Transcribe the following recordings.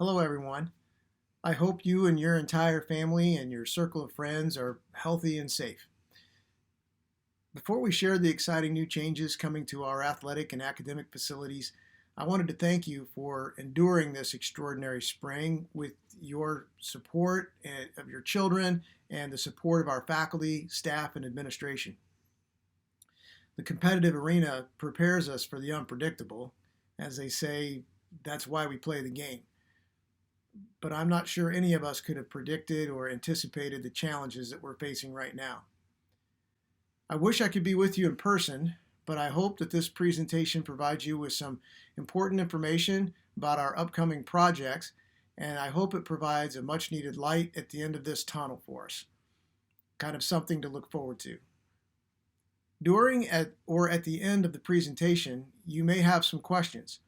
Hello, everyone. I hope you and your entire family and your circle of friends are healthy and safe. Before we share the exciting new changes coming to our athletic and academic facilities, I wanted to thank you for enduring this extraordinary spring with your support of your children and the support of our faculty, staff, and administration. The competitive arena prepares us for the unpredictable. As they say, that's why we play the game. But I'm not sure any of us could have predicted or anticipated the challenges that we're facing right now. I wish I could be with you in person, but I hope that this presentation provides you with some important information about our upcoming projects, and I hope it provides a much needed light at the end of this tunnel for us. Kind of something to look forward to. During or at the end of the presentation, you may have some questions.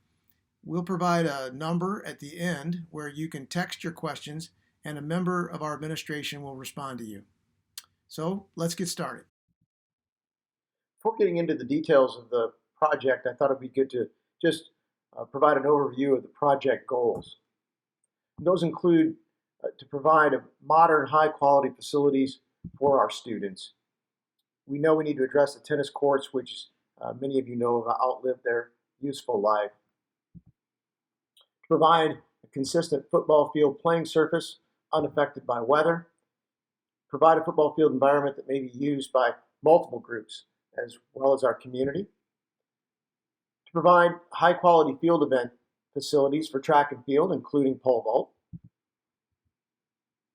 We'll provide a number at the end where you can text your questions and a member of our administration will respond to you. So let's get started. Before getting into the details of the project, I thought it'd be good to just provide an overview of the project goals. Those include to provide modern, high-quality facilities for our students. We know we need to address the tennis courts, which many of you know have outlived their useful life. To provide a consistent football field playing surface unaffected by weather. Provide a football field environment that may be used by multiple groups as well as our community. To provide high-quality field event facilities for track and field, including pole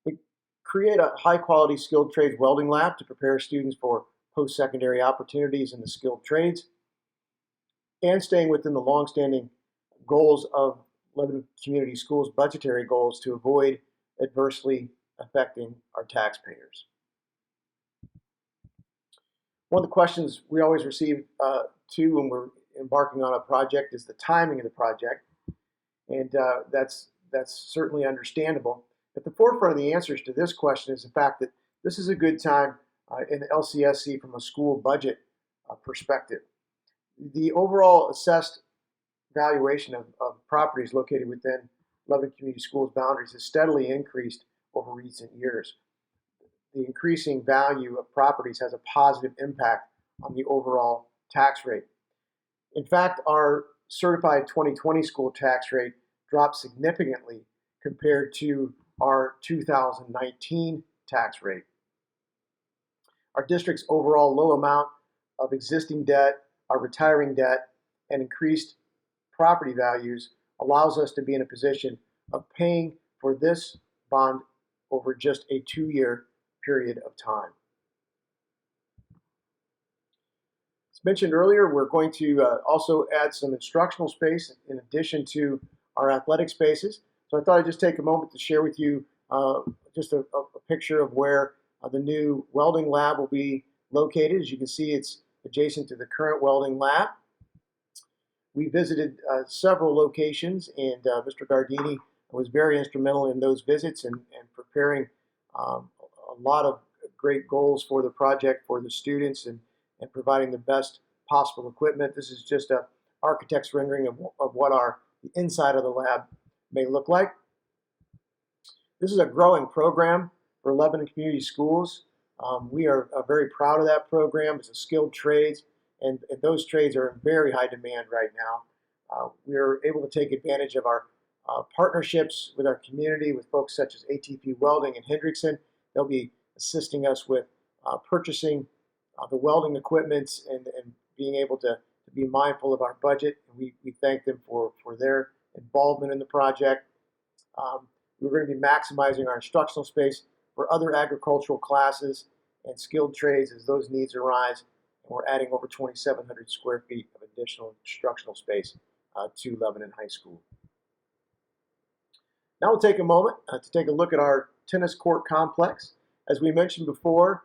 vault. Create a high-quality skilled trades welding lab to prepare students for post-secondary opportunities in the skilled trades. And staying within the long-standing goals of Lebanon Community Schools' budgetary goals to avoid adversely affecting our taxpayers. One of the questions we always receive too when we're embarking on a project is the timing of the project, and that's certainly understandable. At the forefront of the answers to this question is the fact that this is a good time in the LCSC from a school budget perspective. The overall assessed valuation of properties located within Lebanon Community Schools boundaries has steadily increased over recent years. The increasing value of properties has a positive impact on the overall tax rate. In fact, our certified 2020 school tax rate dropped significantly compared to our 2019 tax rate. Our district's overall low amount of existing debt, our retiring debt, and increased property values allows us to be in a position of paying for this bond over just a 2-year period of time. As mentioned earlier, we're going to also add some instructional space in addition to our athletic spaces. So I thought I'd just take a moment to share with you just a picture of where the new welding lab will be located. As you can see, it's adjacent to the current welding lab. We visited several locations, and Mr. Gardini was very instrumental in those visits and preparing a lot of great goals for the project for the students and providing the best possible equipment. This is just an architect's rendering of what the inside of the lab may look like. This is a growing program for Lebanon Community Schools. We are very proud of that program. It's a skilled trades, and those trades are in very high demand right now. We are able to take advantage of our partnerships with our community with folks such as ATP Welding and Hendrickson. They'll be assisting us with purchasing the welding equipment and being able to be mindful of our budget. And we thank them for their involvement in the project. We're going to be maximizing our instructional space for other agricultural classes and skilled trades as those needs arise. And we're adding over 2,700 square feet of additional instructional space to Lebanon High School. Now we'll take a moment to take a look at our tennis court complex. As we mentioned before,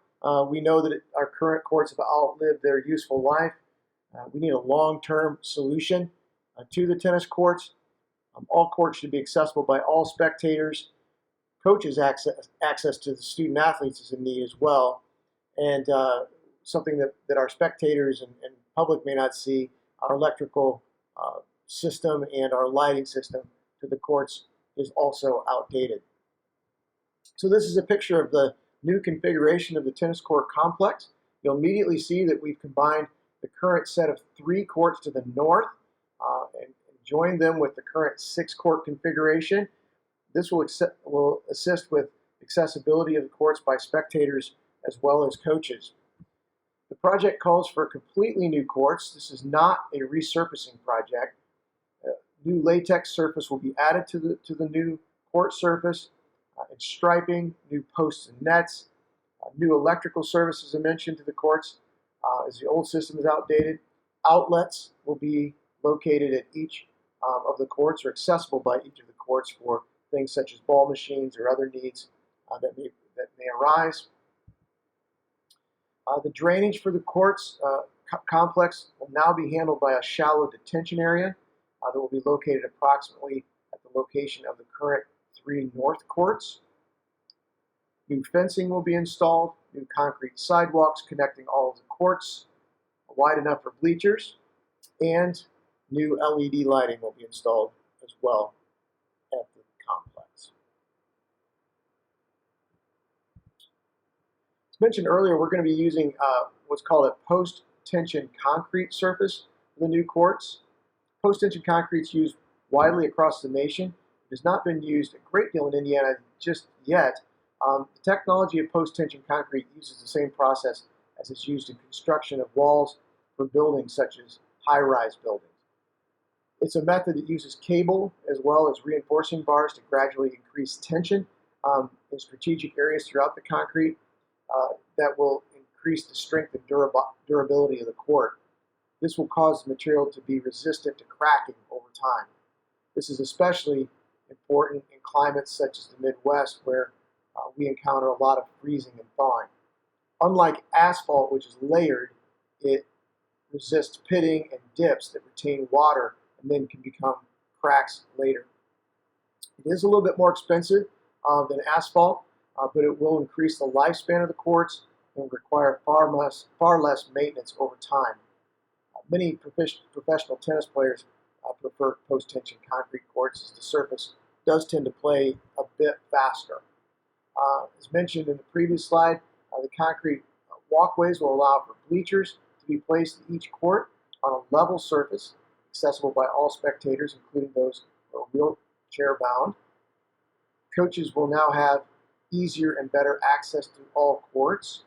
we know that our current courts have outlived their useful life. We need a long-term solution to the tennis courts. All courts should be accessible by all spectators. Coaches access to the student athletes is a need as well. And something that our spectators and public may not see, our electrical system and our lighting system to the courts is also outdated. So this is a picture of the new configuration of the tennis court complex. You'll immediately see that we've combined the current set of 3 courts to the north and joined them with the current 6-court configuration. This will assist with accessibility of the courts by spectators as well as coaches. The project calls for completely new courts. This is not a resurfacing project. New latex surface will be added to the new court surface, and striping, new posts and nets, new electrical service, as I mentioned, to the courts, as the old system is outdated. Outlets will be located at each of the courts, or accessible by each of the courts for things such as ball machines or other needs that may arise. The drainage for the courts complex will now be handled by a shallow detention area that will be located approximately at the location of the current 3 north courts. New fencing will be installed, new concrete sidewalks connecting all of the courts, wide enough for bleachers, and new LED lighting will be installed as well at the complex. As mentioned earlier, we're going to be using what's called a post-tension concrete surface for the new courts. Post-tension concrete is used widely across the nation. It has not been used a great deal in Indiana just yet. The technology of post-tension concrete uses the same process as is used in construction of walls for buildings such as high-rise buildings. It's a method that uses cable as well as reinforcing bars to gradually increase tension in strategic areas throughout the concrete that will increase the strength and durability of the court. This will cause the material to be resistant to cracking over time. This is especially important in climates such as the Midwest, where we encounter a lot of freezing and thawing. Unlike asphalt, which is layered, it resists pitting and dips that retain water and then can become cracks later. It is a little bit more expensive than asphalt, but it will increase the lifespan of the courts and require far less maintenance over time. Many professional tennis players prefer post-tension concrete courts, as the surface does tend to play a bit faster. As mentioned in the previous slide, the concrete walkways will allow for bleachers to be placed in each court on a level surface, accessible by all spectators, including those who are wheelchair bound. Coaches will now have easier and better access to all courts.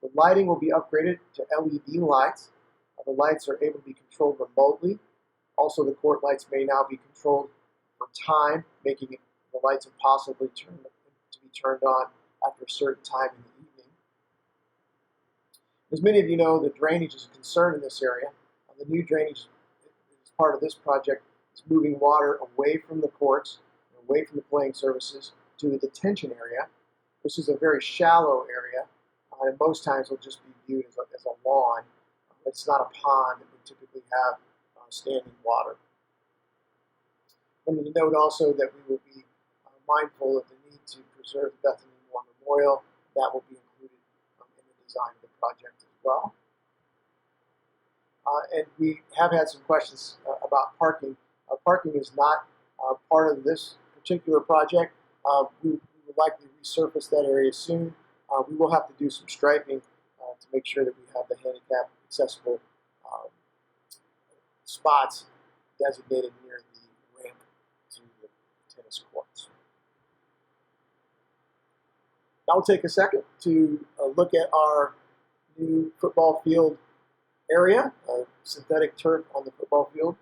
The lighting will be upgraded to LED lights. The lights are able to be controlled remotely. Also, the court lights may now be controlled for time, making the lights impossibly to be turned on after a certain time in the evening. As many of you know, the drainage is a concern in this area. The new drainage, as part of this project, is moving water away from the courts, away from the playing surfaces, to the detention area. This is a very shallow area, and most times will just be viewed as a lawn. It's not a pond that would typically have standing water. Let me note also that we will be mindful of the need to preserve the Bethany Moore Memorial. That will be included in the design of the project as well. And we have had some questions about parking. Parking is not part of this particular project. We will likely resurface that area soon. We will have to do some striping to make sure that we have the handicap accessible spots designated near the ramp to the tennis courts. Now we'll take a second to look at our new football field area, synthetic turf on the football field.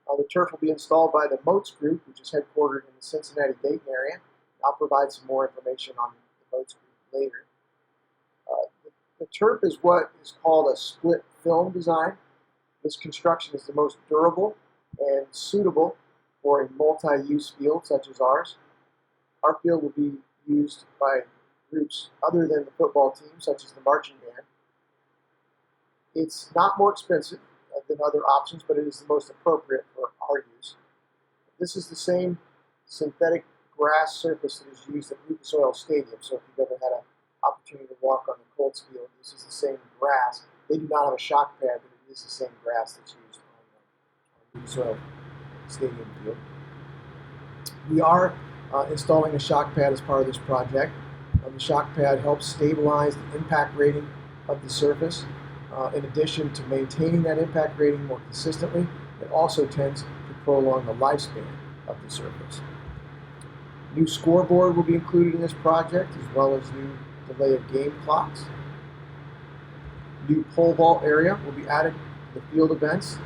The turf will be installed by the Moats Group, which is headquartered in the Cincinnati-Dayton area. I'll provide some more information on the Moats Group later. The turf is what is called a split film design. This construction is the most durable and suitable for a multi-use field such as ours. Our field will be used by groups other than the football team, such as the marching band. It's not more expensive than other options, but it is the most appropriate for our use. This is the same synthetic grass surface that is used at Lucas Oil Stadium. So if you've ever had an opportunity to walk on the Colts field, this is the same grass. They do not have a shock pad, but it is the same grass that's used on Lucas Oil Stadium field. We are installing a shock pad as part of this project. The shock pad helps stabilize the impact rating of the surface. In addition to maintaining that impact rating more consistently, it also tends to prolong the lifespan of the surface. New scoreboard will be included in this project, as well as new delay of game clocks. New pole vault area will be added to the field events.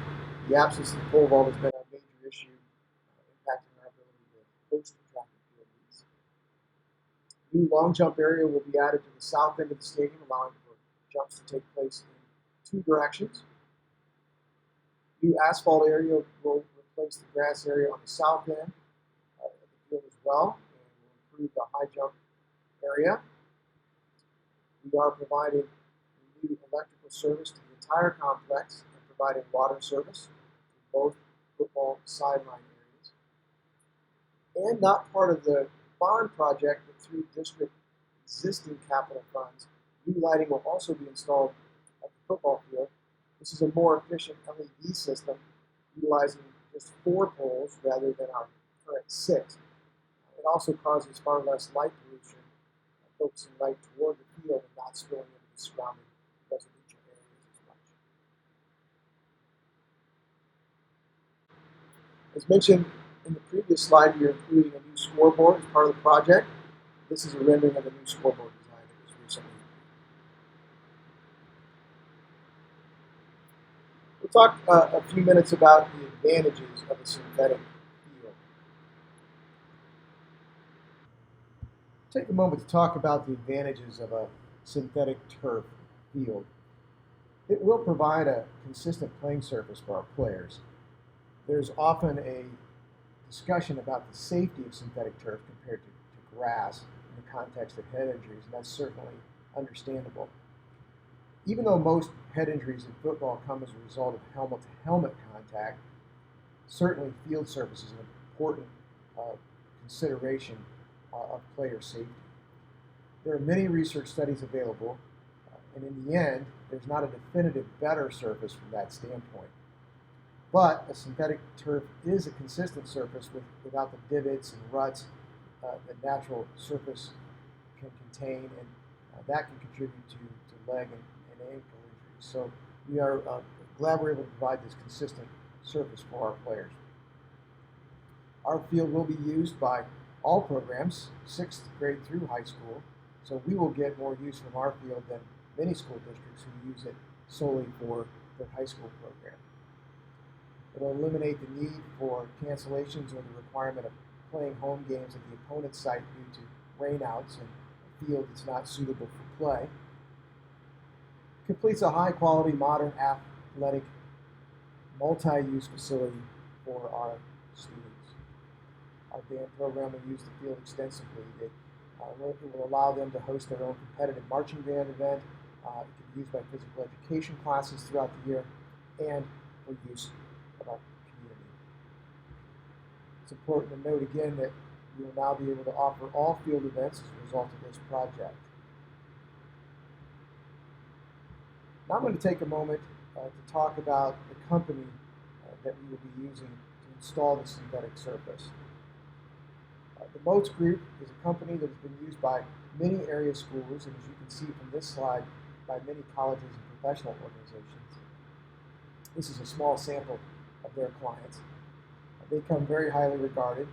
The absence of the pole vault has been a major issue impacting our ability to host track and field meets. New long jump area will be added to the south end of the stadium, allowing for jumps to take place in 2 directions. New asphalt area will replace the grass area on the south end of the field as well, and will improve the high jump area. We are providing new electrical service to the entire complex and providing water service to both football sideline areas. And not part of the bond project, but through district existing capital funds, new lighting will also be installed at the football field. This is a more efficient LED system utilizing just 4 poles rather than our current 6. It also causes far less light pollution, focusing light toward the field and not spilling into the surrounding residential areas as much. As mentioned in the previous slide, we are including a new scoreboard as part of the project. This is a rendering of the new scoreboard design that was recently. We'll talk a few minutes about the advantages of a synthetic field. Take a moment to talk about the advantages of a synthetic turf field. It will provide a consistent playing surface for our players. There's often a discussion about the safety of synthetic turf compared to grass in the context of head injuries, and that's certainly understandable. Even though most head injuries in football come as a result of helmet-to-helmet contact, certainly field surface is an important consideration of player safety. There are many research studies available, and in the end, there's not a definitive better surface from that standpoint. But a synthetic turf is a consistent surface without the divots and ruts that natural surface can contain, and that can contribute to leg and ankle injuries. So we are glad we're able to provide this consistent surface for our players. Our field will be used by all programs, 6th grade through high school, so we will get more use from our field than many school districts who use it solely for their high school program. It will eliminate the need for cancellations or the requirement of playing home games at the opponent's site due to rainouts and a field that's not suitable for play. It completes a high-quality, modern, athletic, multi-use facility for our students. Our band program will use the field extensively. It will allow them to host their own competitive marching band event. It can be used by physical education classes throughout the year and for use of our community. It's important to note again that we will now be able to offer all field events as a result of this project. Now I'm going to take a moment to talk about the company that we will be using to install the synthetic surface. The Moats Group is a company that has been used by many area schools, and as you can see from this slide, by many colleges and professional organizations. This is a small sample of their clients. They come very highly regarded.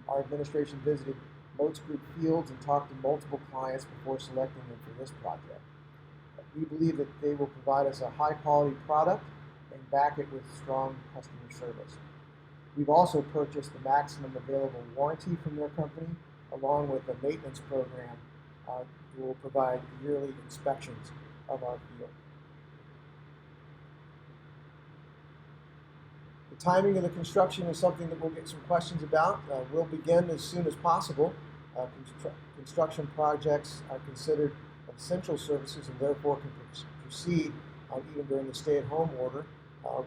Our administration visited Moats Group fields and talked to multiple clients before selecting them for this project. We believe that they will provide us a high-quality product and back it with strong customer service. We've also purchased the maximum available warranty from their company, along with a maintenance program that will provide yearly inspections of our field. The timing of the construction is something that we'll get some questions about. We'll begin as soon as possible. Construction projects are considered essential services and therefore can proceed even during the stay-at-home order.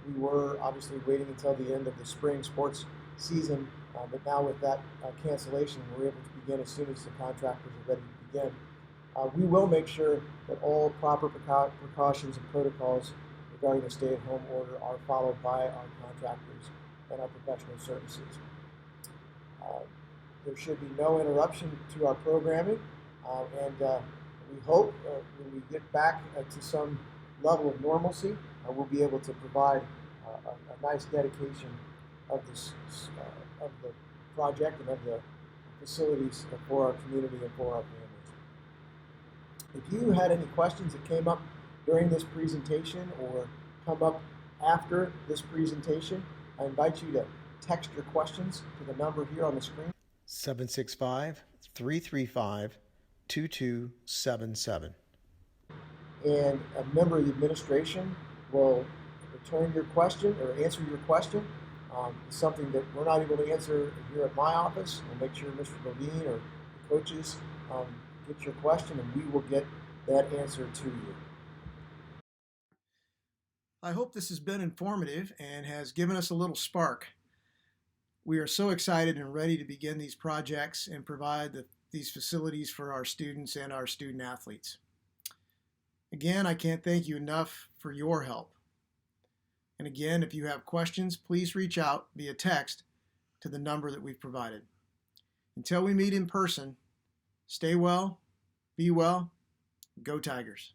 We were obviously waiting until the end of the spring sports season, but now with that cancellation, we're able to begin as soon as the contractors are ready to begin. We will make sure that all proper precautions and protocols regarding the stay-at-home order are followed by our contractors and our professional services. there should be no interruption to our programming, and we hope when we get back to some level of normalcy, we'll be able to provide a nice dedication of this of the project and of the facilities for our community and for our families. If you had any questions that came up during this presentation or come up after this presentation, I invite you to text your questions to the number here on the screen. 765-335-2277. And a member of the administration will return your question or answer your question. It's something that we're not able to answer here at my office. We'll make sure Mr. Levine or the coaches get your question, and we will get that answer to you. I hope this has been informative and has given us a little spark. We are so excited and ready to begin these projects and provide these facilities for our students and our student athletes. Again, I can't thank you enough for your help. And again, if you have questions, please reach out via text to the number that we've provided. Until we meet in person, stay well, be well, go Tigers.